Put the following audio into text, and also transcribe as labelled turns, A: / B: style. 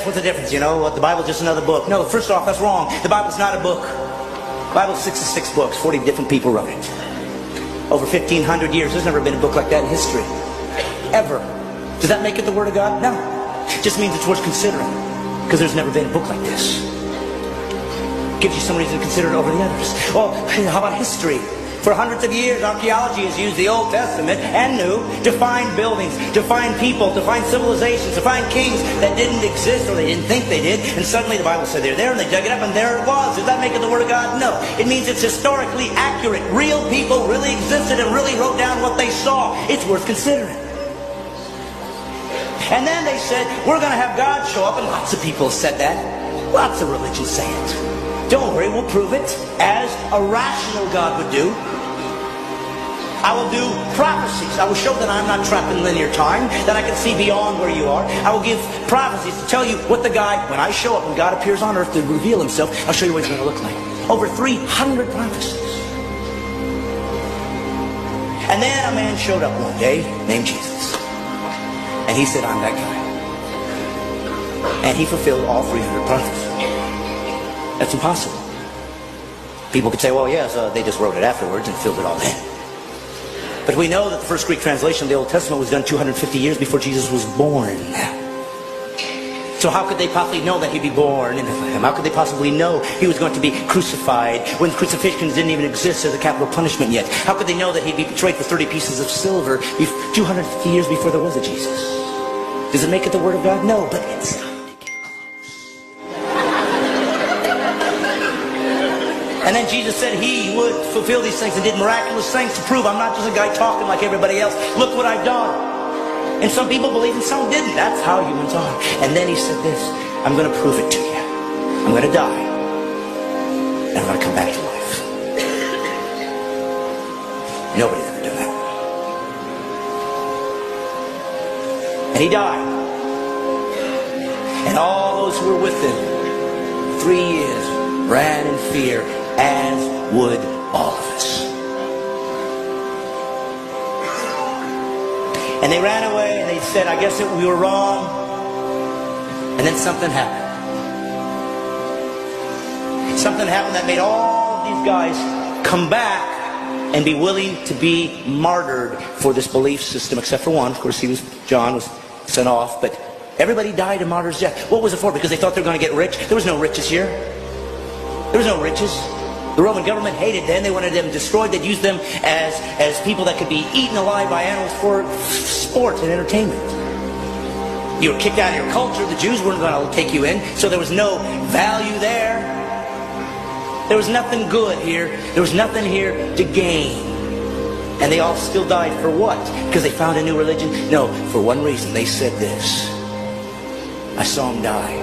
A: what's the difference? You know, the Bible's just another book. No, first off, that's wrong. The Bible's not a book. The Bible's 66 books. 40 different people wrote it. Over 1,500 years. There's never been a book like that in history. Ever. Does that make it the Word of God? No. It just means it's worth considering. Because there's never been a book like this. Gives you some reason to consider it over the others. Well, how about history? For hundreds of years, archaeology has used the Old Testament and New to find buildings, to find people, to find civilizations, to find kings that didn't exist or they didn't think they did. And suddenly the Bible said they're there and they dug it up and there it was. Does that make it the Word of God? No. It means it's historically accurate. Real people really existed and really wrote down what they saw. It's worth considering. And then they said, we're going to have God show up. And lots of people said that. Lots of religions say it. Don't worry, we'll prove it as a rational God would do. I will do prophecies. I will show that I'm not trapped in linear time, that I can see beyond where you are. I will give prophecies to tell you what the guy, when I show up, when God appears on earth to reveal himself, I'll show you what he's going to look like. Over 300 prophecies. And then a man showed up one day named Jesus. And he said, I'm that guy. And he fulfilled all 300 prophecies. That's impossible. People could say, well, yes, they just wrote it afterwards and filled it all in. But we know that the first Greek translation of the Old Testament was done 250 years before Jesus was born. So how could they possibly know that he'd be born in Bethlehem? How could they possibly know he was going to be crucified when crucifixions didn't even exist as a capital punishment yet? How could they know that he'd be betrayed for 30 pieces of silver 250 years before there was a Jesus? Does it make it the Word of God? No, but it's not. And then Jesus said he would fulfill these things and did miraculous things to prove I'm not just a guy talking like everybody else. Look what I've done. And some people believed and some didn't. That's how humans are. And then he said this, I'm going to prove it to you. I'm going to die. And I'm going to come back to life. Nobody's ever done that. And he died. And all those who were with him 3 years ran in fear, as would all of us. And they ran away and they said, I guess that we were wrong. And then something happened. Something happened that made all these guys come back and be willing to be martyred for this belief system, except for one. Of course, John was sent off, but everybody died a martyr's death. What was it for? Because they thought they were going to get rich? There was no riches here. There was no riches. The Roman government hated them. They wanted them destroyed. They'd use them as people that could be eaten alive by animals for sport and entertainment. You were kicked out of your culture. The Jews weren't going to take you in. So there was no value there. There was nothing good here. There was nothing here to gain. And they all still died for what? Because they found a new religion? No, for one reason. They said this. I saw him die.